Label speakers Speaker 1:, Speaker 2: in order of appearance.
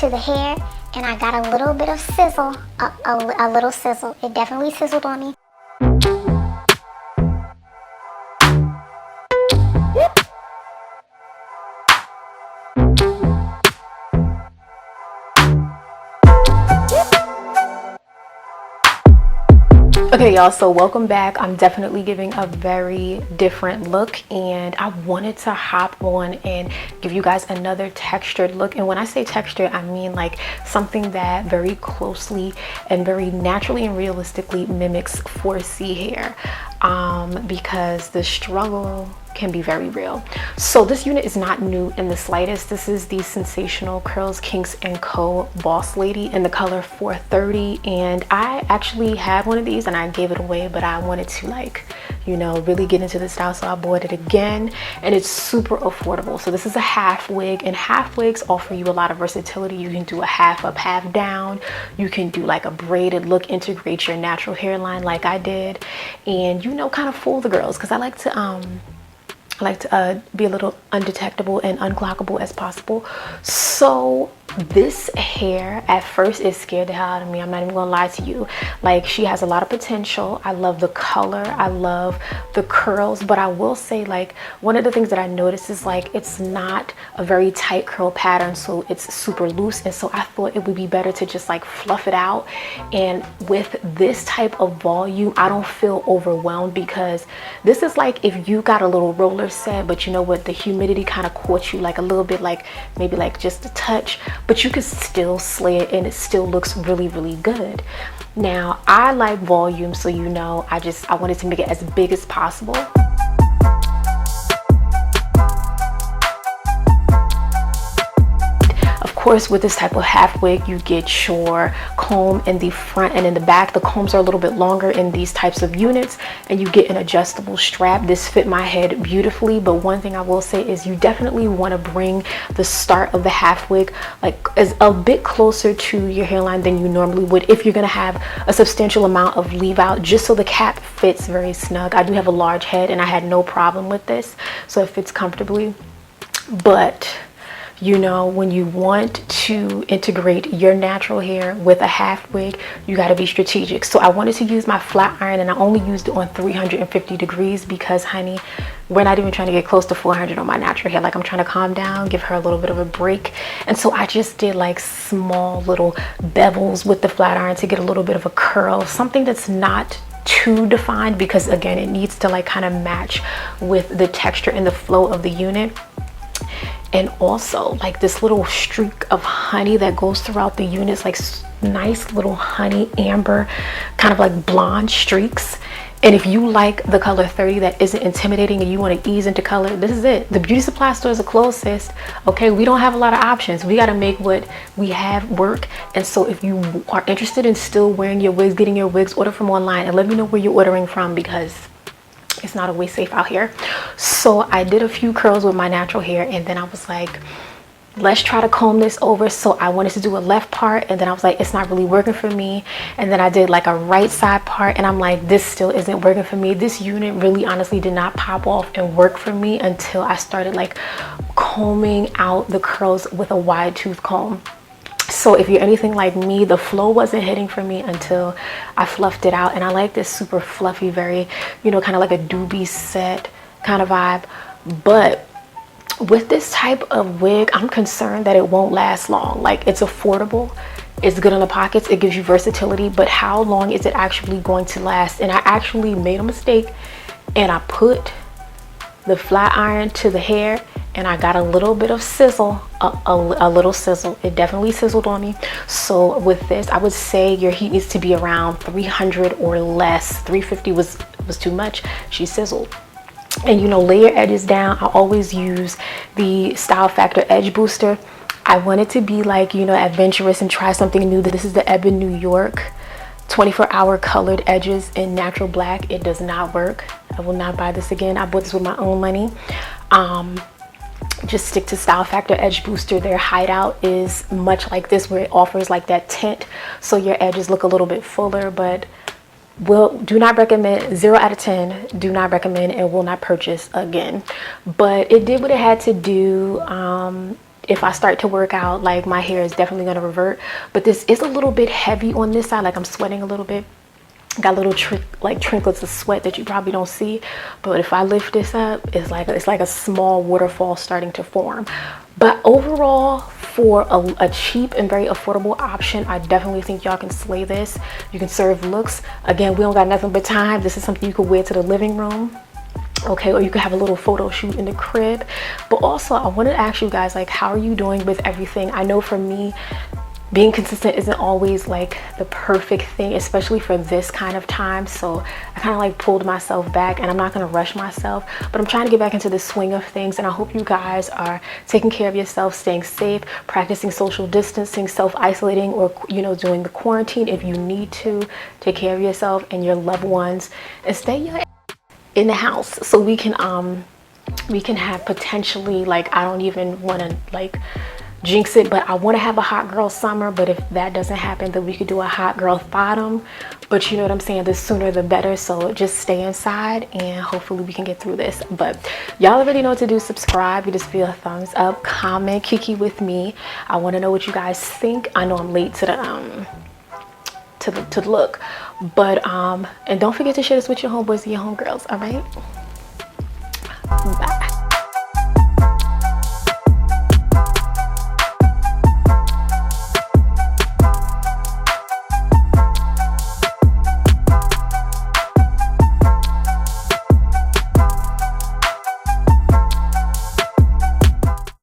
Speaker 1: to the hair, and I got a little bit of sizzle, a little sizzle. It definitely sizzled on me.
Speaker 2: Okay, y'all, so welcome back. I'm definitely giving a very different look, and I wanted to hop on and give you guys another textured look. And when I say textured, I mean like something that very closely and very naturally and realistically mimics 4C hair, because the struggle can be very real. So this unit is not new in the slightest. This is the Sensational Curls Kinks & Co. Boss Lady in the color 430, and I actually had one of these and I gave it away, but I wanted to, like, you know, really get into the style, so I bought it again, and it's super affordable. So this is a half wig, and half wigs offer you a lot of versatility. You can do a half up, half down. You can do like a braided look, integrate your natural hairline like I did, and, you know, kind of fool the girls, because I like to be a little undetectable and unclockable as possible. So this hair at first is scared the hell out of me. I'm not even gonna lie to you. Like, she has a lot of potential. I love the color, I love the curls, but I will say, like, one of the things that I noticed is, like, it's not a very tight curl pattern, so it's super loose, and so I thought it would be better to just like fluff it out. And with this type of volume, I don't feel overwhelmed, because this is like if you got a little roller set, but you know what, the humidity kind of caught you like a little bit, like maybe like just a touch, but you can still slay it and it still looks really, really good. Now, I like volume, so, you know, I wanted to make it as big as possible. Of course, with this type of half wig, you get your comb in the front and in the back. The combs are a little bit longer in these types of units, and you get an adjustable strap. This fit my head beautifully, but one thing I will say is you definitely want to bring the start of the half wig like as a bit closer to your hairline than you normally would if you're going to have a substantial amount of leave out, just so the cap fits very snug. I do have a large head and I had no problem with this, so it fits comfortably. But you know, when you want to integrate your natural hair with a half wig, you got to be strategic. So I wanted to use my flat iron, and I only used it on 350 degrees because, honey, we're not even trying to get close to 400 on my natural hair. Like, I'm trying to calm down, give her a little bit of a break. And so I just did like small little bevels with the flat iron to get a little bit of a curl, something that's not too defined, because again, it needs to like kind of match with the texture and the flow of the unit. And also like this little streak of honey that goes throughout the units, like nice little honey amber kind of like blonde streaks. And if you like the color 30 that isn't intimidating and you want to ease into color, this is it. The beauty supply store is the closest. Okay, we don't have a lot of options. We got to make what we have work. And so if you are interested in still wearing your wigs, getting your wigs, order from online, and let me know where you're ordering from, because it's not always safe out here. So I did a few curls with my natural hair, and then I was like, let's try to comb this over. So I wanted to do a left part, and then I was like, it's not really working for me. And then I did like a right side part, and I'm like, this still isn't working for me. This unit really honestly did not pop off and work for me until I started like combing out the curls with a wide tooth comb. So if you're anything like me, the flow wasn't hitting for me until I fluffed it out. And I like this super fluffy, very, you know, kind of like a doobie set kind of vibe. But with this type of wig, I'm concerned that it won't last long. Like, it's affordable, it's good in the pockets, it gives you versatility, but how long is it actually going to last? And I actually made a mistake, and I put the flat iron to the hair, and I got a little bit of sizzle, a little sizzle. It definitely sizzled on me. So with this, I would say your heat needs to be around 300 or less. 350 was too much. She sizzled. And, you know, lay your edges down. I always use the Style Factor Edge Booster. I wanted to be like, you know, adventurous and try something new. This is the Ebin New York 24-hour colored edges in natural black. It does not work. I will not buy this again. I bought this with my own money. Just stick to Style Factor Edge Booster. Their hideout is much like this, where it offers like that tint, so your edges look a little bit fuller. But do not recommend. 0 out of 10, do not recommend, and will not purchase again. But it did what it had to do. if I start to work out, like my hair is definitely going to revert. But this is a little bit heavy on this side, like I'm sweating a little bit. Got little trinklets of sweat that you probably don't see, but if I lift this up, it's like a small waterfall starting to form. But overall, for a cheap and very affordable option, I definitely think y'all can slay this. You can serve looks. Again, we don't got nothing but time. This is something you could wear to the living room, okay, or you could have a little photo shoot in the crib. But also, I want to ask you guys, like, how are you doing with everything? I know for me, being consistent isn't always like the perfect thing, especially for this kind of time. So I kind of like pulled myself back, and I'm not going to rush myself, but I'm trying to get back into the swing of things. And I hope you guys are taking care of yourself, staying safe, practicing social distancing, self-isolating, or, you know, doing the quarantine if you need to. Take care of yourself and your loved ones, and stay your in the house so we can have potentially, like, I don't even want to like jinx it, but I want to have a hot girl summer. But if that doesn't happen, then we could do a hot girl autumn. But you know what I'm saying, the sooner the better. So just stay inside, and hopefully we can get through this. But y'all already know what to do. Subscribe, give this video a thumbs up, comment, kiki with me. I want to know what you guys think. I know I'm late to the look, but and don't forget to share this with your homeboys and your homegirls. All right.